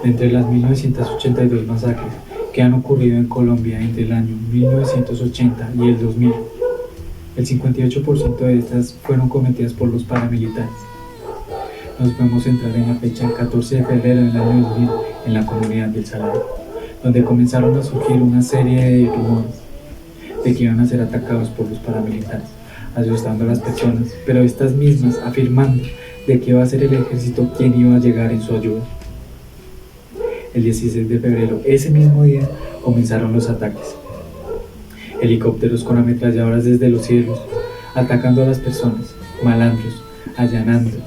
Entre las 1982 masacres que han ocurrido en Colombia entre el año 1980 y el 2000, el 58% de estas fueron cometidas por los paramilitares. Nos podemos centrar en la fecha 14 de febrero del año 2000 en la comunidad del Salado, donde comenzaron a surgir una serie de rumores de que iban a ser atacados por los paramilitares, asustando a las personas, pero estas mismas afirmando de que iba a ser el ejército quien iba a llegar en su ayuda. El 16 de febrero, ese mismo día, comenzaron los ataques. Helicópteros con ametralladoras desde los cielos, atacando a las personas, malandros, allanando,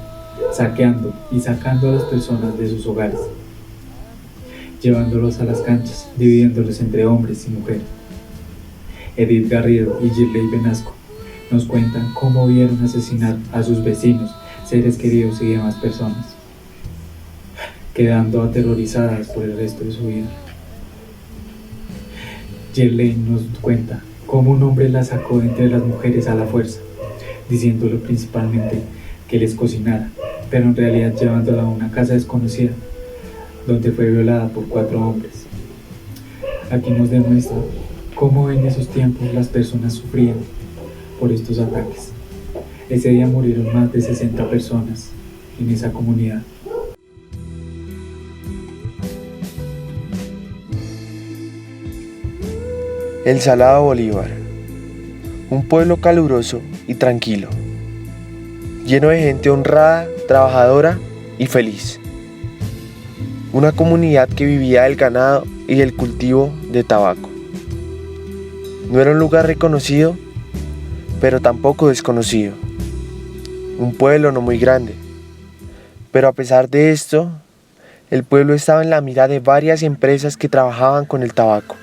saqueando y sacando a las personas de sus hogares, llevándolos a las canchas, dividiéndolos entre hombres y mujeres. Edith Garrido y Girley Benasco nos cuentan cómo vieron asesinar a sus vecinos, seres queridos y demás personas, quedando aterrorizadas por el resto de su vida. Girley nos cuenta cómo un hombre la sacó de entre las mujeres a la fuerza, diciéndole principalmente que les cocinara, pero en realidad llevándola a una casa desconocida, donde fue violada por 4 hombres. Aquí nos demuestra cómo en esos tiempos las personas sufrían por estos ataques. Ese día murieron más de 60 personas en esa comunidad. El Salado Bolívar, un pueblo caluroso y tranquilo, lleno de gente honrada, trabajadora y feliz. Una comunidad que vivía del ganado y del cultivo de tabaco. No era un lugar reconocido, pero tampoco desconocido. Un pueblo no muy grande, pero a pesar de esto, el pueblo estaba en la mira de varias empresas que trabajaban con el tabaco.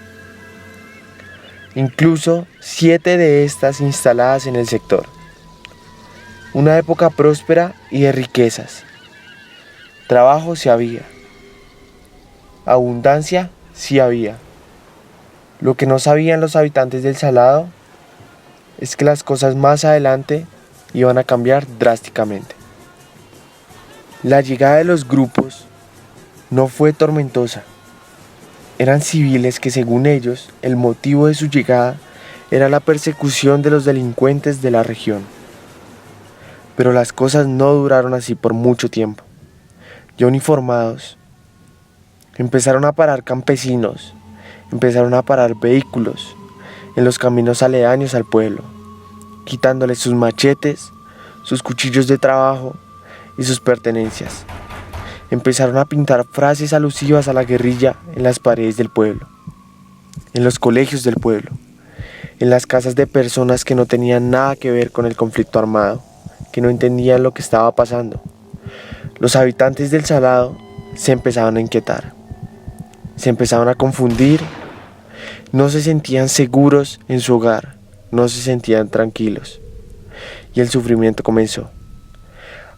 Incluso 7 de estas instaladas en el sector. Una época próspera y de riquezas. Trabajo sí había. Abundancia sí había. Lo que no sabían los habitantes del Salado es que las cosas más adelante iban a cambiar drásticamente. La llegada de los grupos no fue tormentosa. Eran civiles que, según ellos, el motivo de su llegada era la persecución de los delincuentes de la región. Pero las cosas no duraron así por mucho tiempo. Ya uniformados, empezaron a parar campesinos, empezaron a parar vehículos en los caminos aledaños al pueblo, quitándoles sus machetes, sus cuchillos de trabajo y sus pertenencias. Empezaron a pintar frases alusivas a la guerrilla en las paredes del pueblo, en los colegios del pueblo, en las casas de personas que no tenían nada que ver con el conflicto armado, que no entendían lo que estaba pasando. Los habitantes del Salado se empezaban a inquietar, se empezaban a confundir, no se sentían seguros en su hogar, no se sentían tranquilos, y el sufrimiento comenzó.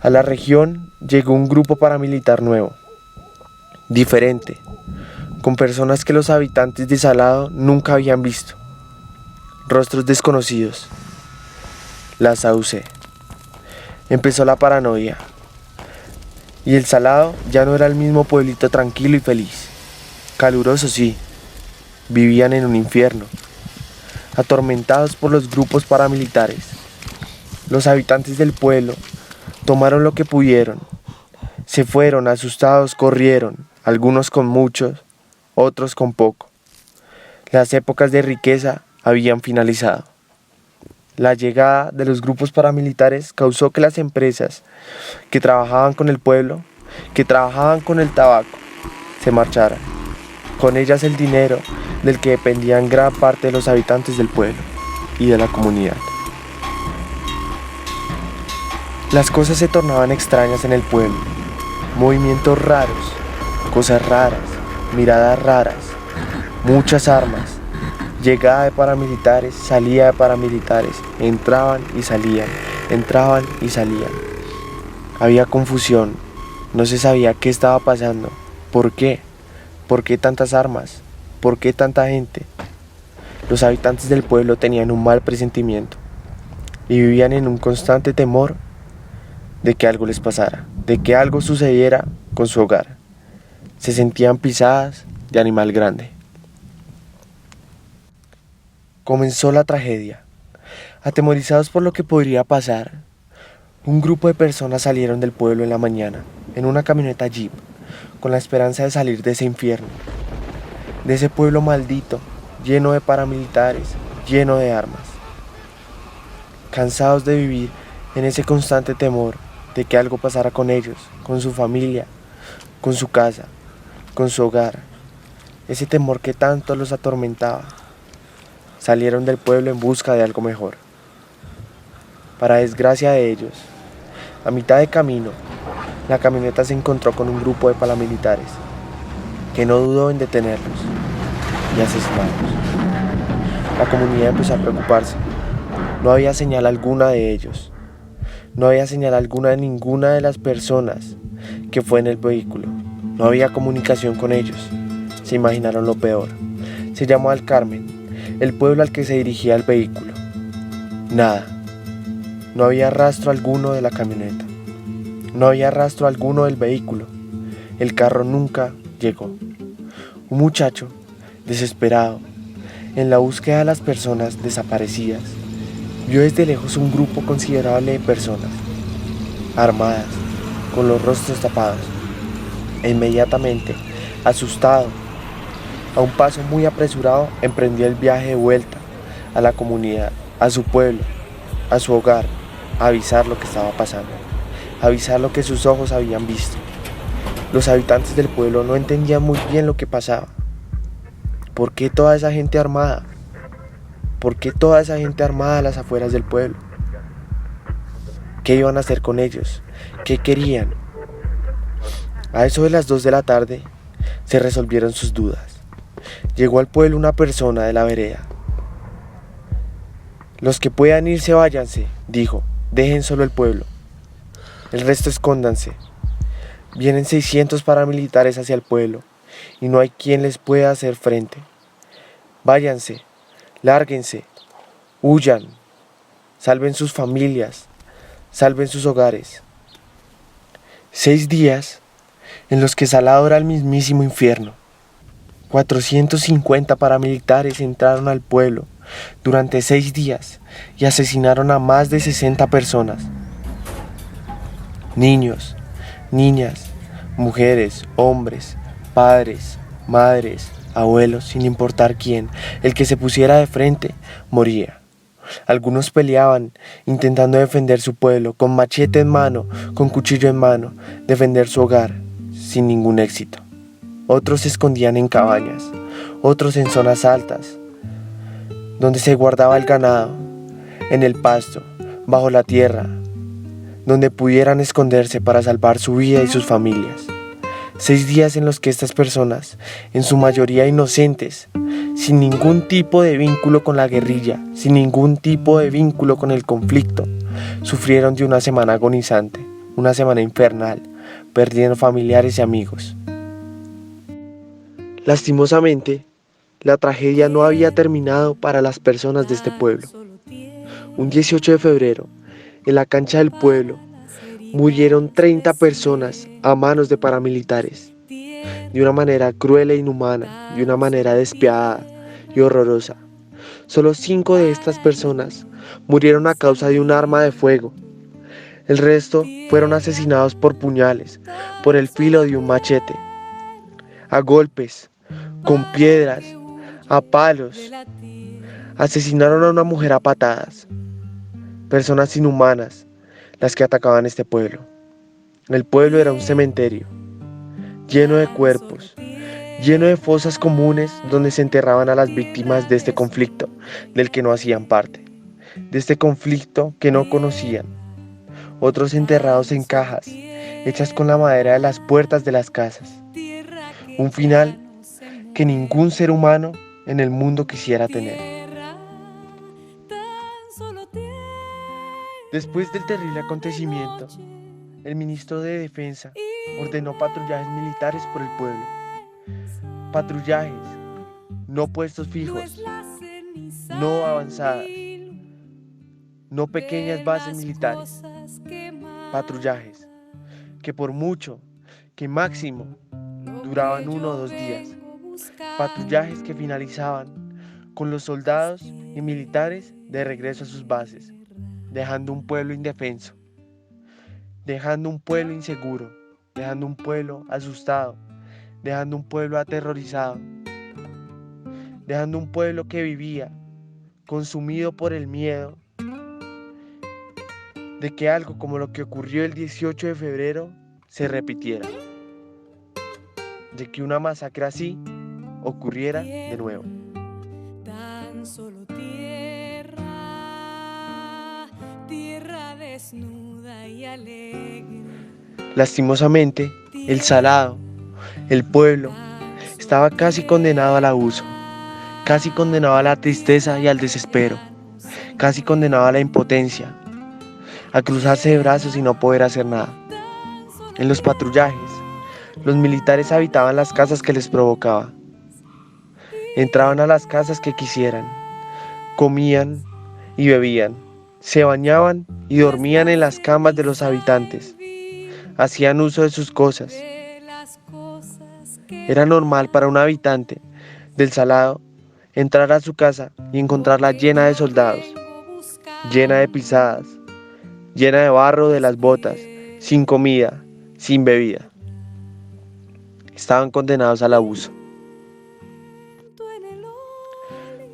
A la región llegó un grupo paramilitar nuevo, diferente, con personas que los habitantes de Salado nunca habían visto, rostros desconocidos, las AUC. Empezó la paranoia, y el Salado ya no era el mismo pueblito tranquilo y feliz, caluroso sí, vivían en un infierno, atormentados por los grupos paramilitares. Los habitantes del pueblo tomaron lo que pudieron, se fueron asustados, corrieron, algunos con muchos, otros con poco. Las épocas de riqueza habían finalizado. La llegada de los grupos paramilitares causó que las empresas que trabajaban con el pueblo, que trabajaban con el tabaco, se marcharan. Con ellas el dinero del que dependían gran parte de los habitantes del pueblo y de la comunidad. Las cosas se tornaban extrañas en el pueblo. Movimientos raros, cosas raras, miradas raras, muchas armas. Llegada de paramilitares, salida de paramilitares, entraban y salían, entraban y salían. Había confusión, no se sabía qué estaba pasando, por qué tantas armas, por qué tanta gente. Los habitantes del pueblo tenían un mal presentimiento y vivían en un constante temor de que algo les pasara, de que algo sucediera con su hogar. Se sentían pisadas de animal grande. Comenzó la tragedia. Atemorizados por lo que podría pasar, un grupo de personas salieron del pueblo en la mañana, en una camioneta Jeep, con la esperanza de salir de ese infierno, de ese pueblo maldito, lleno de paramilitares, lleno de armas. Cansados de vivir en ese constante temor de que algo pasara con ellos, con su familia, con su casa, con su hogar, ese temor que tanto los atormentaba, salieron del pueblo en busca de algo mejor. Para desgracia de ellos, a mitad de camino, la camioneta se encontró con un grupo de paramilitares que no dudó en detenerlos y asesinarlos. La comunidad empezó a preocuparse. No había señal alguna de ellos. No había señal alguna de ninguna de las personas que fue en el vehículo. No había comunicación con ellos. Se imaginaron lo peor. Se llamó al Carmen, el pueblo al que se dirigía el vehículo. Nada. No había rastro alguno de la camioneta. No había rastro alguno del vehículo. El carro nunca llegó. Un muchacho, desesperado, en la búsqueda de las personas desaparecidas, vio desde lejos un grupo considerable de personas, armadas, con los rostros tapados, e inmediatamente, asustado, a un paso muy apresurado, emprendió el viaje de vuelta a la comunidad, a su pueblo, a su hogar, a avisar lo que estaba pasando, a avisar lo que sus ojos habían visto. Los habitantes del pueblo no entendían muy bien lo que pasaba. ¿Por qué toda esa gente armada? ¿Por qué toda esa gente armada a las afueras del pueblo? ¿Qué iban a hacer con ellos? ¿Qué querían? A eso de las 2 de la tarde se resolvieron sus dudas. Llegó al pueblo una persona de la vereda. Los que puedan irse, váyanse, dijo. Dejen solo el pueblo. El resto escóndanse. Vienen 600 paramilitares hacia el pueblo y no hay quien les pueda hacer frente. Váyanse, lárguense, huyan, salven sus familias, salven sus hogares. 6 días en los que Salado era el mismísimo infierno. 450 paramilitares entraron al pueblo durante 6 días y asesinaron a más de 60 personas. Niños, niñas, mujeres, hombres, padres, madres, abuelos, sin importar quién, el que se pusiera de frente, moría. Algunos peleaban, intentando defender su pueblo, con machete en mano, con cuchillo en mano, defender su hogar, sin ningún éxito. Otros se escondían en cabañas, otros en zonas altas, donde se guardaba el ganado, en el pasto, bajo la tierra, donde pudieran esconderse para salvar su vida y sus familias. 6 días en los que estas personas, en su mayoría inocentes, sin ningún tipo de vínculo con la guerrilla, sin ningún tipo de vínculo con el conflicto, sufrieron de una semana agonizante, una semana infernal, perdiendo familiares y amigos. Lastimosamente, la tragedia no había terminado para las personas de este pueblo. Un 18 de febrero, en la cancha del pueblo, murieron 30 personas a manos de paramilitares, de una manera cruel e inhumana, de una manera despiadada y horrorosa. Solo 5 de estas personas murieron a causa de un arma de fuego. El resto fueron asesinados por puñales, por el filo de un machete, a golpes, con piedras, a palos. Asesinaron a una mujer a patadas. Personas inhumanas, las que atacaban este pueblo. El pueblo era un cementerio, lleno de cuerpos, lleno de fosas comunes donde se enterraban a las víctimas de este conflicto, del que no hacían parte, de este conflicto que no conocían. Otros enterrados en cajas, hechas con la madera de las puertas de las casas. Un final que ningún ser humano en el mundo quisiera tener. Después del terrible acontecimiento, el ministro de Defensa ordenó patrullajes militares por el pueblo. Patrullajes, no puestos fijos, no avanzadas, no pequeñas bases militares. Patrullajes que por mucho, que máximo, duraban 1 o 2 días, patrullajes que finalizaban con los soldados y militares de regreso a sus bases, dejando un pueblo indefenso, dejando un pueblo inseguro, dejando un pueblo asustado, dejando un pueblo aterrorizado, dejando un pueblo que vivía consumido por el miedo de que algo como lo que ocurrió el 18 de febrero se repitiera, de que una masacre así ocurriera de nuevo. Tan solo tierra, tierra desnuda y alegre. Lastimosamente, el Salado, el pueblo, estaba casi condenado al abuso, casi condenado a la tristeza y al desespero, casi condenado a la impotencia, a cruzarse de brazos y no poder hacer nada. En los patrullajes, los militares habitaban las casas que les provocaba. Entraban a las casas que quisieran, comían y bebían, se bañaban y dormían en las camas de los habitantes, hacían uso de sus cosas. Era normal para un habitante del Salado entrar a su casa y encontrarla llena de soldados, llena de pisadas, llena de barro de las botas, sin comida, sin bebida. Estaban condenados al abuso.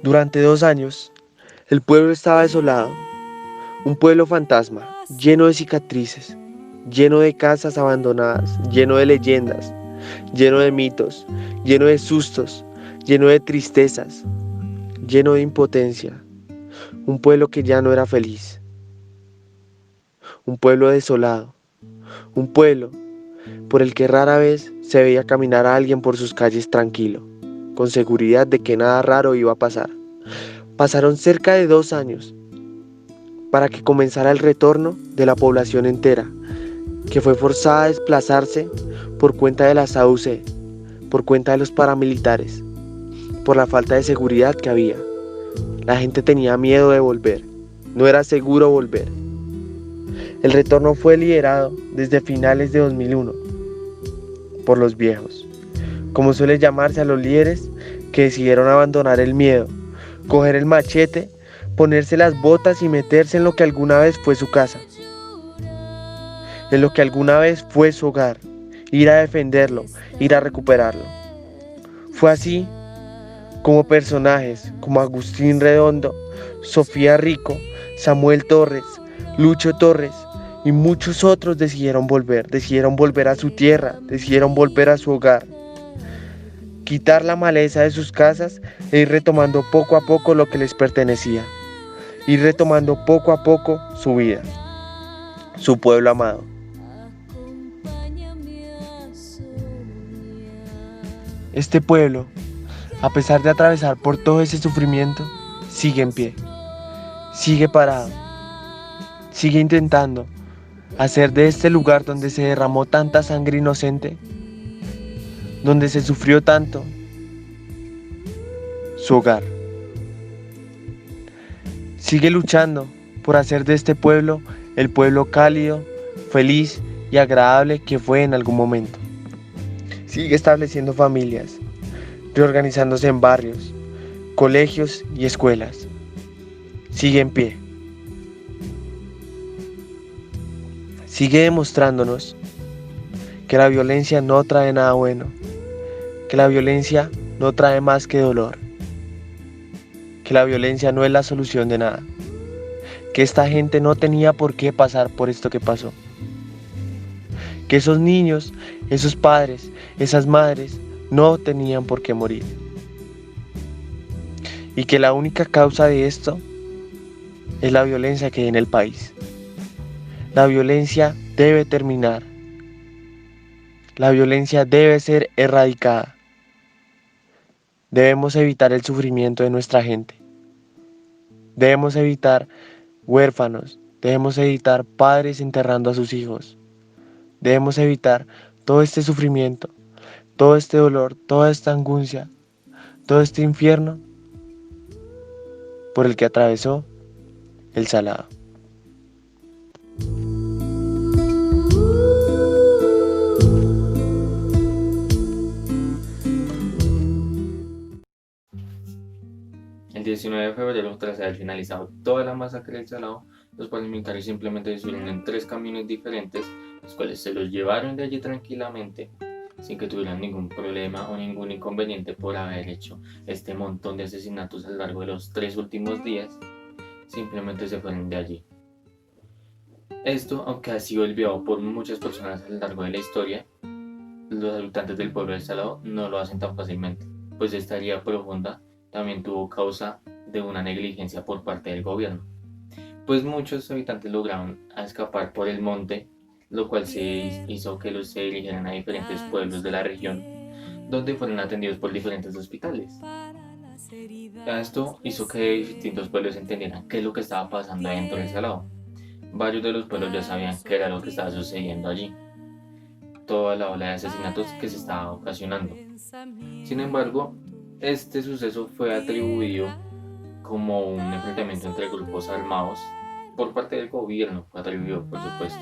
Durante 2 años, el pueblo estaba desolado, un pueblo fantasma, lleno de cicatrices, lleno de casas abandonadas, lleno de leyendas, lleno de mitos, lleno de sustos, lleno de tristezas, lleno de impotencia, un pueblo que ya no era feliz, un pueblo desolado, un pueblo por el que rara vez se veía caminar a alguien por sus calles tranquilo, con seguridad de que nada raro iba a pasar. Pasaron cerca de 2 años para que comenzara el retorno de la población entera, que fue forzada a desplazarse por cuenta de la SAUC, por cuenta de los paramilitares, por la falta de seguridad que había. La gente tenía miedo de volver, no era seguro volver. El retorno fue liderado desde finales de 2001 por los viejos, como suele llamarse a los líderes que decidieron abandonar el miedo, coger el machete, ponerse las botas y meterse en lo que alguna vez fue su casa, en lo que alguna vez fue su hogar, ir a defenderlo, ir a recuperarlo. Fue así como personajes como Agustín Redondo, Sofía Rico, Samuel Torres, Lucho Torres y muchos otros decidieron volver a su tierra, decidieron volver a su hogar, quitar la maleza de sus casas e ir retomando poco a poco lo que les pertenecía, ir retomando poco a poco su vida, su pueblo amado. Este pueblo, a pesar de atravesar por todo ese sufrimiento, sigue en pie, sigue parado, sigue intentando hacer de este lugar donde se derramó tanta sangre inocente, donde se sufrió tanto, su hogar. Sigue luchando por hacer de este pueblo el pueblo cálido, feliz y agradable que fue en algún momento. Sigue estableciendo familias, reorganizándose en barrios, colegios y escuelas. Sigue en pie. Sigue demostrándonos que la violencia no trae nada bueno, que la violencia no trae más que dolor, que la violencia no es la solución de nada, que esta gente no tenía por qué pasar por esto que pasó, que esos niños, esos padres, esas madres no tenían por qué morir, y que la única causa de esto es la violencia que hay en el país. La violencia debe terminar. La violencia debe ser erradicada. Debemos evitar el sufrimiento de nuestra gente. Debemos evitar huérfanos. Debemos evitar padres enterrando a sus hijos. Debemos evitar todo este sufrimiento, todo este dolor, toda esta angustia, todo este infierno por el que atravesó el Salado. 19 de febrero, tras haber finalizado toda la masacre del Salado, los paramilitares simplemente se subieron en 3 camiones diferentes, los cuales se los llevaron de allí tranquilamente, sin que tuvieran ningún problema o ningún inconveniente por haber hecho este montón de asesinatos a lo largo de los 3 últimos días. Simplemente se fueron de allí. Esto, aunque ha sido olvidado por muchas personas a lo largo de la historia, los habitantes del pueblo del Salado no lo hacen tan fácilmente, pues esta herida profunda también tuvo causa de una negligencia por parte del gobierno, pues muchos habitantes lograron escapar por el monte, lo cual se hizo que los se dirigieran a diferentes pueblos de la región, donde fueron atendidos por diferentes hospitales. Esto hizo que distintos pueblos entendieran qué es lo que estaba pasando adentro del Salado. Varios de los pueblos ya sabían qué era lo que estaba sucediendo allí, toda la ola de asesinatos que se estaba ocasionando. Sin embargo, este suceso fue atribuido como un enfrentamiento entre grupos armados por parte del gobierno, fue atribuido por supuesto,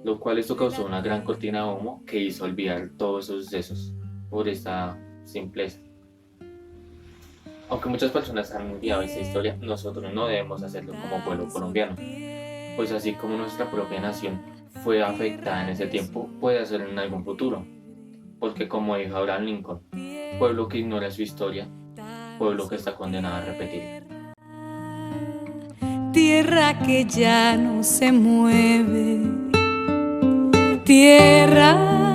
lo cual esto causó una gran cortina de humo que hizo olvidar todos esos sucesos por esta simpleza. Aunque muchas personas han olvidado esta historia, nosotros no debemos hacerlo como pueblo colombiano, pues así como nuestra propia nación fue afectada en ese tiempo, puede hacerlo en algún futuro, porque como dijo Abraham Lincoln, pueblo que ignora su historia, pueblo que está condenado a repetir. Tierra que ya no se mueve, tierra